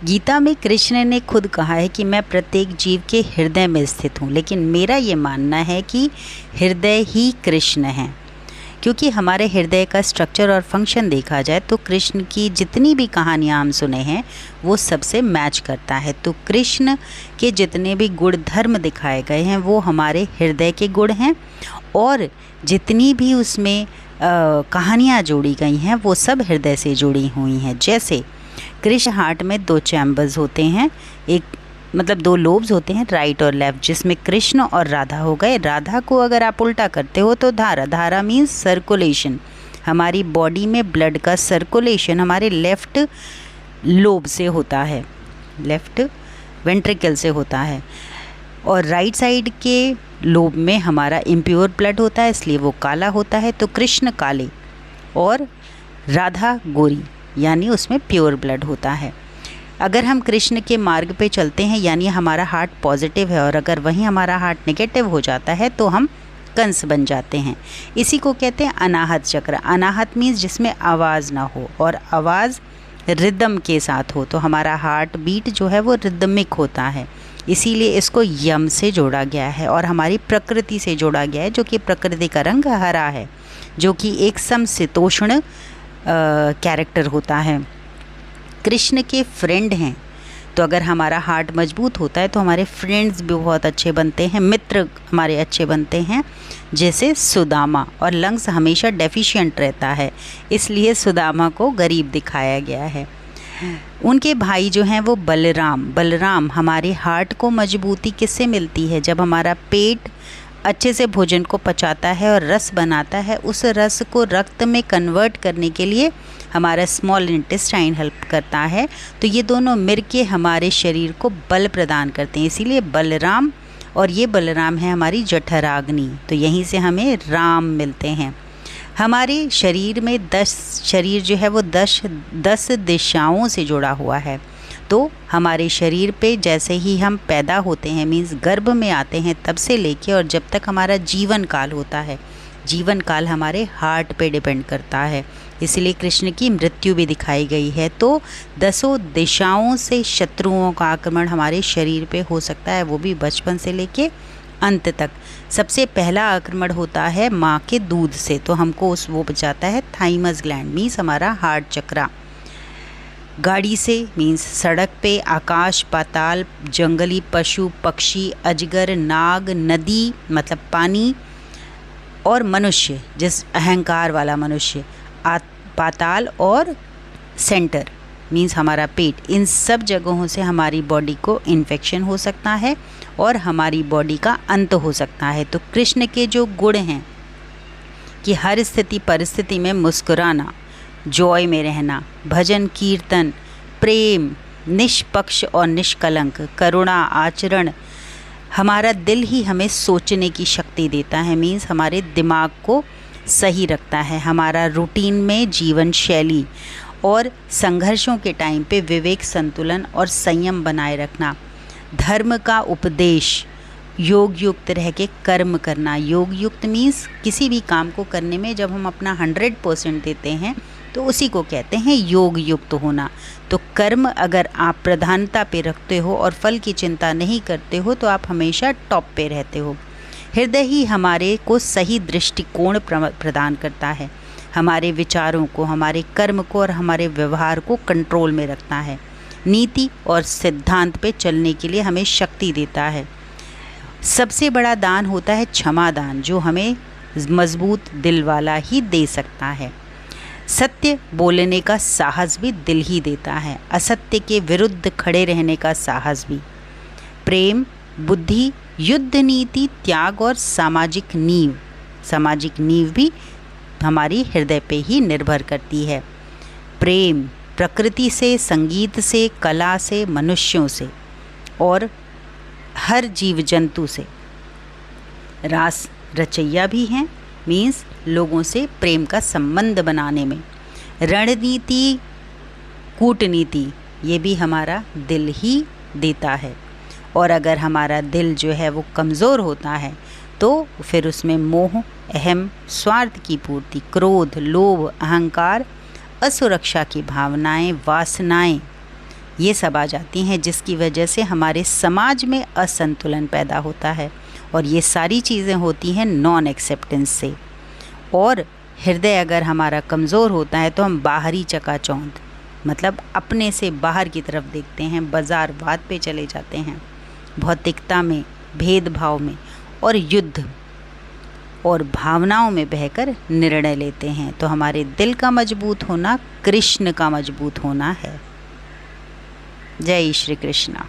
गीता में कृष्ण ने खुद कहा है कि मैं प्रत्येक जीव के हृदय में स्थित हूँ, लेकिन मेरा ये मानना है कि हृदय ही कृष्ण हैं, क्योंकि हमारे हृदय का स्ट्रक्चर और फंक्शन देखा जाए तो कृष्ण की जितनी भी कहानियाँ हम सुने हैं वो सबसे मैच करता है। तो कृष्ण के जितने भी गुण धर्म दिखाए गए हैं वो हमारे हृदय के गुण हैं, और जितनी भी उसमें कहानियाँ जोड़ी गई हैं वो सब हृदय से जुड़ी हुई हैं। जैसे कृष्ण हार्ट में 2 चैम्बर्स होते हैं, एक मतलब 2 लोब्स होते हैं, राइट और लेफ्ट, जिसमें कृष्ण और राधा हो गए। राधा को अगर आप उल्टा करते हो तो धारा, धारा मीन्स सर्कुलेशन। हमारी बॉडी में ब्लड का सर्कुलेशन हमारे लेफ़्ट लोब से होता है, लेफ़्ट वेंट्रिकल से होता है, और राइट साइड के लोब में हमारा इम्प्योर ब्लड होता है, इसलिए वो काला होता है। तो कृष्ण काले और राधा गोरी, यानी उसमें प्योर ब्लड होता है। अगर हम कृष्ण के मार्ग पे चलते हैं यानी हमारा हार्ट पॉजिटिव है, और अगर वहीं हमारा हार्ट नेगेटिव हो जाता है तो हम कंस बन जाते हैं। इसी को कहते हैं अनाहत चक्र। अनाहत मीन्स जिसमें आवाज़ ना हो, और आवाज़ रिदम के साथ हो, तो हमारा हार्ट बीट जो है वो रिदमिक होता है। इसीलिए इसको यम से जोड़ा गया है और हमारी प्रकृति से जोड़ा गया है, जो कि प्रकृति का रंग हरा है, जो कि एक समशीतोष्ण कैरेक्टर होता है। कृष्ण के फ्रेंड हैं, तो अगर हमारा हार्ट मजबूत होता है तो हमारे फ्रेंड्स भी बहुत अच्छे बनते हैं, मित्र हमारे अच्छे बनते हैं, जैसे सुदामा। और लंग्स हमेशा डेफिशिएंट रहता है, इसलिए सुदामा को गरीब दिखाया गया है। उनके भाई जो हैं वो बलराम। बलराम हमारे हार्ट को मजबूती किससे मिलती है? जब हमारा पेट अच्छे से भोजन को पचाता है और रस बनाता है, उस रस को रक्त में कन्वर्ट करने के लिए हमारा स्मॉल इंटेस्टाइन हेल्प करता है। तो ये दोनों मिलके हमारे शरीर को बल प्रदान करते हैं, इसीलिए बलराम। और ये बलराम है हमारी जठराग्नि, तो यहीं से हमें राम मिलते हैं। हमारे शरीर में 10 शरीर जो है वो 10 दिशाओं से जुड़ा हुआ है। तो हमारे शरीर पे जैसे ही हम पैदा होते हैं, मीन्स गर्भ में आते हैं, तब से लेके और जब तक हमारा जीवन काल होता है, जीवन काल हमारे हार्ट पे डिपेंड करता है। इसलिए कृष्ण की मृत्यु भी दिखाई गई है। तो 10 दिशाओं से शत्रुओं का आक्रमण हमारे शरीर पे हो सकता है, वो भी बचपन से लेके अंत तक। सबसे पहला आक्रमण होता है माँ के दूध से, तो हमको वो बचाता है थाइमस ग्लैंड, मीन्स हमारा हार्ट चक्रा। गाड़ी से मीन्स सड़क पे, आकाश पाताल, जंगली पशु पक्षी, अजगर, नाग, नदी मतलब पानी, और मनुष्य जिस अहंकार वाला मनुष्य, पाताल और सेंटर मीन्स हमारा पेट। इन सब जगहों से हमारी बॉडी को इन्फेक्शन हो सकता है और हमारी बॉडी का अंत हो सकता है। तो कृष्ण के जो गुण हैं कि हर स्थिति परिस्थिति में मुस्कुराना, जॉय में रहना, भजन कीर्तन, प्रेम, निष्पक्ष और निष्कलंक, करुणा, आचरण, हमारा दिल ही हमें सोचने की शक्ति देता है, मीन्स हमारे दिमाग को सही रखता है। हमारा रूटीन में जीवन शैली और संघर्षों के टाइम पे विवेक, संतुलन और संयम बनाए रखना, धर्म का उपदेश, योग युक्त रह के कर्म करना। योग युक्त मीन्स किसी भी काम को करने में जब हम अपना 100% देते हैं तो उसी को कहते हैं योग युक्त होना। तो कर्म अगर आप प्रधानता पे रखते हो और फल की चिंता नहीं करते हो तो आप हमेशा टॉप पे रहते हो। हृदय ही हमारे को सही दृष्टिकोण प्रदान करता है, हमारे विचारों को, हमारे कर्म को और हमारे व्यवहार को कंट्रोल में रखता है। नीति और सिद्धांत पे चलने के लिए हमें शक्ति देता है। सबसे बड़ा दान होता है क्षमा दान, जो हमें मजबूत दिल वाला ही दे सकता है। सत्य बोलने का साहस भी दिल ही देता है, असत्य के विरुद्ध खड़े रहने का साहस भी। प्रेम, बुद्धि, युद्ध नीति, त्याग और सामाजिक नींव भी हमारी हृदय पे ही निर्भर करती है। प्रेम प्रकृति से, संगीत से, कला से, मनुष्यों से और हर जीव जंतु से। रास रचैया भी हैं, मीन्स लोगों से प्रेम का संबंध बनाने में। रणनीति, कूटनीति, ये भी हमारा दिल ही देता है। और अगर हमारा दिल जो है वो कमज़ोर होता है तो फिर उसमें मोह, अहम, स्वार्थ की पूर्ति, क्रोध, लोभ, अहंकार, असुरक्षा की भावनाएं, वासनाएं ये सब आ जाती हैं, जिसकी वजह से हमारे समाज में असंतुलन पैदा होता है। और ये सारी चीज़ें होती हैं नॉन एक्सेप्टेंस से। और हृदय अगर हमारा कमज़ोर होता है तो हम बाहरी चकाचौंध, मतलब अपने से बाहर की तरफ देखते हैं, बाज़ारवाद पे चले जाते हैं, भौतिकता में, भेदभाव में और युद्ध और भावनाओं में बहकर निर्णय लेते हैं। तो हमारे दिल का मजबूत होना कृष्ण का मजबूत होना है। जय श्री कृष्णा।